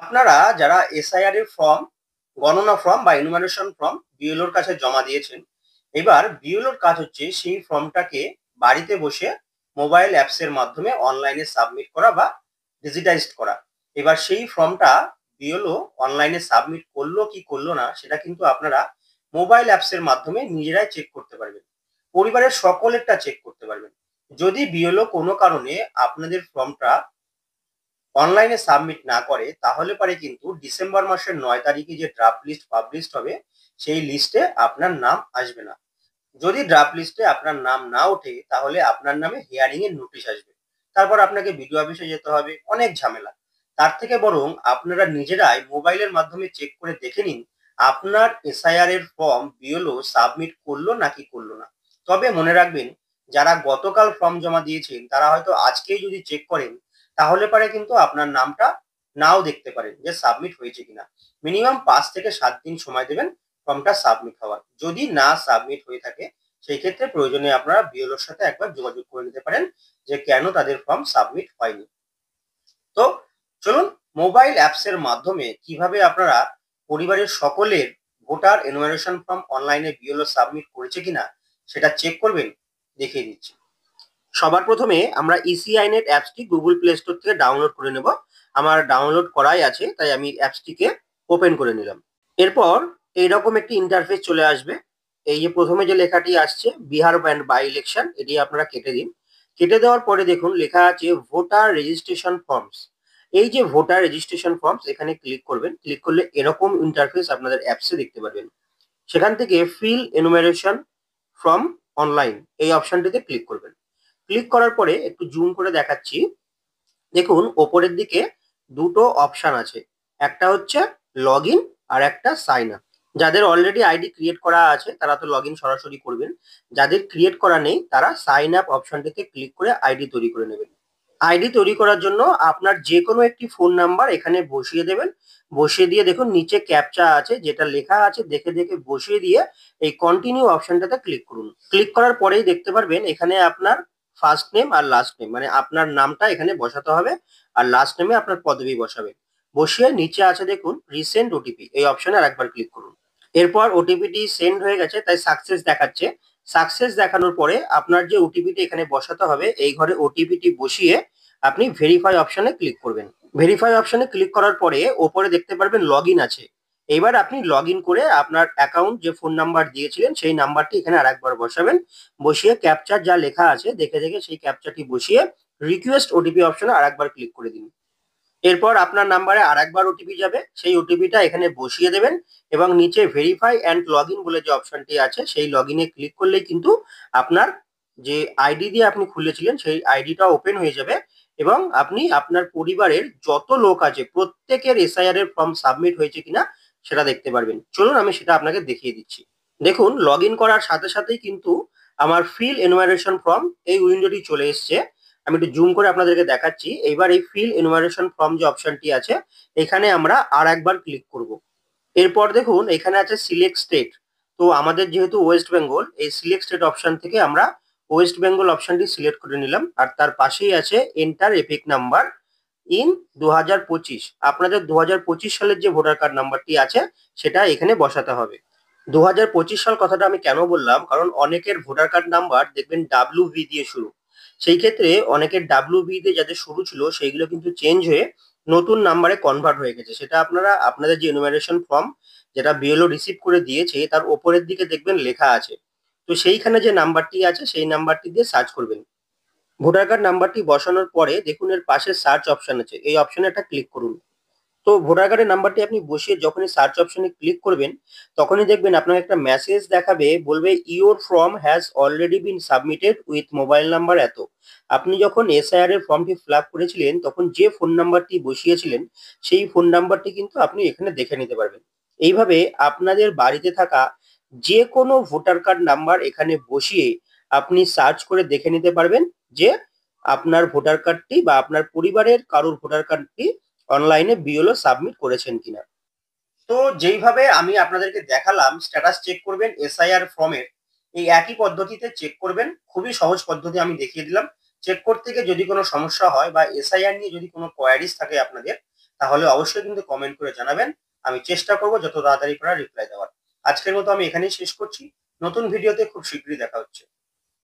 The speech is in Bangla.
আপনারা যারা এসআইআর এর ফর্ম, গণনা ফর্ম বা এনুমারেশন ফর্ম বিএলওর কাছে জমা দিয়েছেন, এবার বিএলওর কাজ হচ্ছে সেই ফর্মটাকে বাড়িতে বসে মোবাইল অ্যাপস এর মাধ্যমে অনলাইনে সাবমিট করা বা ডিজিটাইজড করা। এবার সেই ফর্মটা বিএলও অনলাইনে সাবমিট করলো কি করলো না সেটা কিন্তু আপনারা মোবাইল অ্যাপস এর মাধ্যমে নিজেরাই চেক করতে পারবেন। পরিবারের সকলেরটা চেক করতে পারবেন। যদি বিএলও কোনো কারণে আপনাদের ফর্মটা অনলাইনে সাবমিট না করে তাহলে পারে কিন্তু ডিসেম্বর মাসের 9 তারিখে যে ড্রাফট লিস্ট পাবলিশ হবে সেই লিস্টে আপনার নাম আসবে না। যদি ড্রাফট লিস্টে আপনার নাম না ওঠে তাহলে আপনার নামে হিয়ারিং এর নোটিশ আসবে। তারপর আপনাকে বিডিও অফিসে যেতে হবে, অনেক ঝামেলা। তার থেকে বরং আপনারা নিজেরাই মোবাইলের মাধ্যমে চেক করে দেখে নিন আপনার এসআইআর এর ফর্ম বিএলও সাবমিট করলো নাকি করলো না। তবে মনে রাখবেন, যারা গতকাল ফর্ম জমা দিয়েছেন তারা হয়তো আজকেই যদি চেক করেন তাহলে পারে কিন্তু আপনার নামটা নাও দেখতে পারেন যে সাবমিট হয়েছে কিনা। মিনিমাম 5 থেকে 7 দিন সময় দেবেন ফর্মটা সাবমিট হওয়ার। যদি না সাবমিট হয়ে থাকে সেই ক্ষেত্রে প্রয়োজনে আপনারা বিএলওর সাথে একবার যোগাযোগ করে নিতে পারেন যে কেন তাদের ফর্ম সাবমিট হয়নি। তো চলুন, মোবাইল অ্যাপস এর মাধ্যমে কিভাবে আপনারা পরিবারের সকলের ভোটার এনুমারেশন ফর্ম অনলাইনে বিএলও সাবমিট করেছে কিনা সেটা চেক করবেন দেখিয়ে দিচ্ছি। সবার প্রথমে আমরা ইসিআই নেট অ্যাপসটি গুগল প্লে স্টোর থেকে ডাউনলোড করে নেব। আমার ডাউনলোড করাই আছে তাই আমি অ্যাপসটিকে ওপেন করে নিলাম। এরপর এইরকম একটি ইন্টারফেস চলে আসবে। এই যে প্রথমে যে লেখাটি আসছে বিহার ব্যান্ড বাই ইলেকশন, এটি আপনারা কেটে দিন। কেটে দেওয়ার পরে দেখুন লেখা আছে ভোটার রেজিস্ট্রেশন ফর্মস। এই যে ভোটার রেজিস্ট্রেশন ফর্মস এখানে ক্লিক করবেন। ক্লিক করলে এরকম ইন্টারফেস আপনাদের অ্যাপসে দেখতে পারবেন। সেখান থেকে ফিল এনুমারেশন ফ্রম অনলাইন এই অপশনটিতে ক্লিক করবেন। ক্লিক করার পরে একটু জুম করে দেখাচ্ছি। দেখুন ওপরের দিকে দুটো অপশন আছে, একটা হচ্ছে লগ ইন আর একটা সাইন আপ। যাদের অলরেডি আইডি ক্রিয়েট করা আছে তারা তো লগ ইন সরাসরি করবেন, যাদের ক্রিয়েট করা নেই তারা সাইন আপ অপশনটিতে ক্লিক করে আইডি তৈরি করে নেবেন। আইডি তৈরি করার জন্য আপনার যে কোনো একটি ফোন নাম্বার এখানে বসিয়ে দেবেন। বসিয়ে দিয়ে দেখুন নিচে ক্যাপচা আছে, যেটা লেখা আছে দেখে দেখে বসিয়ে দিয়ে এই কন্টিনিউ অপশনটাতে ক্লিক করুন। ক্লিক করার পরেই দেখতে পারবেন এখানে আপনার ফার্স্ট নেম আর লাস্ট নেম, মানে আপনার নামটা এখানে বসাতে হবে আর লাস্ট নেমে আপনার পদবি বসাবেন। বসিয়ে নিচে আছে দেখুন রিসেন্ড ওটিপি, এই অপশনে আরেকবার ক্লিক করুন। এরপর ওটিপিটি সেন্ড হয়ে গেছে তাই সাকসেস দেখাচ্ছে। সাকসেস দেখানোর পরে আপনার যে ওটিপিটি এখানে বসাতে হবে এই ঘরে ওটিপিটি বসিয়ে আপনি ভেরিফাই অপশনে ক্লিক করবেন। ভেরিফাই অপশনে ক্লিক করার পরে ওপরে দেখতে পারবেন লগ ইন আছে। এবার আপনি লগ ইন করে আপনার অ্যাকাউন্ট যে ফোন নাম্বার দিয়েছিলেন সেই নাম্বারটি এখানে আরেকবার বসাবেন। বসিয়ে ক্যাপচার যা লেখা আছে দেখে দেখে সেই ক্যাপচারটি বসিয়ে রিকোয়েস্ট ওটিপি অপশনে আরেকবার ক্লিক করে দিন। এরপর আপনার নাম্বারে আরেকবার ওটিপি যাবে, সেই ওটিপিটা এখানে বসিয়ে দেবেন এবং নিচে ভেরিফাই অ্যান্ড লগ ইন বলে যে অপশনটি আছে সেই লগ ইনে ক্লিক করলেই কিন্তু আপনার যে আইডি দিয়ে আপনি খুলেছিলেন সেই আইডিটা ওপেন হয়ে যাবে এবং আপনি আপনার পরিবারের যত লোক আছে প্রত্যেকের এসআইআর এর ফর্ম সাবমিট হয়েছে কিনা সেটা দেখতে পারবেন। চলুন আমি সেটা আপনাকে দেখিয়ে দিচ্ছি। দেখুন লগ ইন করার সাথে সাথেই কিন্তু আমার ফিল এনুমারেশন ফর্ম এই উইন্ডোটি চলে এসছে। আমি একটু জুম করে আপনাদেরকে দেখাচ্ছি। এইবার এই ফিল এনুমারেশন ফর্ম যে অপশনটি আছে এখানে আমরা আর একবার ক্লিক করব। এরপর দেখুন এখানে আছে সিলেক্ট স্টেট। তো আমাদের যেহেতু ওয়েস্ট বেঙ্গল, এই সিলেক্ট স্টেট অপশন থেকে আমরা ওয়েস্ট বেঙ্গল অপশনটি সিলেক্ট করে নিলাম আর তার পাশেই আছে এন্টার এপিক নাম্বার ইন 2025। আপনাদের 2025 সালের যে ভোটার কার্ড নাম্বারটি আছে সেটা এখানে বসাতে হবে। 2025 সাল কথাটা আমি কেন বললাম, কারণ অনেকের ভোটার কার্ড নাম্বার দেখবেন ডাব্লিউ দিয়ে শুরু। সেই ক্ষেত্রে অনেকের ডাব্লিউ দিয়ে যাদের শুরু ছিল সেইগুলো কিন্তু চেঞ্জ হয়ে নতুন নাম্বারে কনভার্ট হয়ে গেছে। সেটা আপনারা আপনাদের যে এনুমারেশন ফর্ম যেটা বিএলও রিসিভ করে দিয়েছে তার ওপরের দিকে দেখবেন লেখা আছে। তো সেইখানে যে নাম্বারটি আছে সেই নাম্বারটি দিয়ে সার্চ করবেন। ভোটার কার্ড নাম্বারটি বসানোর পরে দেখুন এর পাশে সার্চ অপশন আছে, এই অপশনে একটা ক্লিক করুন। তো ভোটার কার্ডের নাম্বারটি আপনি বসিয়ে যখনই সার্চ অপশনে ক্লিক করবেন তখনই দেখবেন আপনাকে একটা মেসেজ দেখাবে, বলবে your form has already been submitted with mobile number এত। আপনি যখন এসআইআর এর ফর্মটি ফিল আপ করেছিলেন তখন যে ফোন নাম্বারটি বসিয়েছিলেন সেই ফোন নাম্বারটি কিন্তু আপনি এখানে দেখে নিতে পারবেন। এইভাবে আপনাদের বাড়িতে থাকা যে কোনো ভোটার কার্ড নাম্বার এখানে বসিয়ে আপনি সার্চ করে দেখে নিতে পারবেন যে আপনার ভোটার কার্ডটি বা আপনার পরিবারের কারোর ভোটার কার্ডটি অনলাইনে বিএলও সাবমিট করেছেন কিনা। তো যেইভাবে আমি আপনাদেরকে দেখালাম স্ট্যাটাস চেক করবেন এসআইআর ফর্মের, এই একই পদ্ধতিতে চেক করবেন। খুবই সহজ পদ্ধতি আমি দেখিয়ে দিলাম। চেক করতে গিয়ে যদি কোনো সমস্যা হয় বা এসআইআর নিয়ে যদি কোনো কোয়ারিজ থাকে আপনাদের তাহলে অবশ্যই কিন্তু কমেন্ট করে জানাবেন। আমি চেষ্টা করব যত তাড়াতাড়ি পারা রিপ্লাই দেওয়ার। আজকের মতো আমি এখানেই শেষ করছি। নতুন ভিডিওতে খুব শীঘ্রই দেখা হচ্ছে।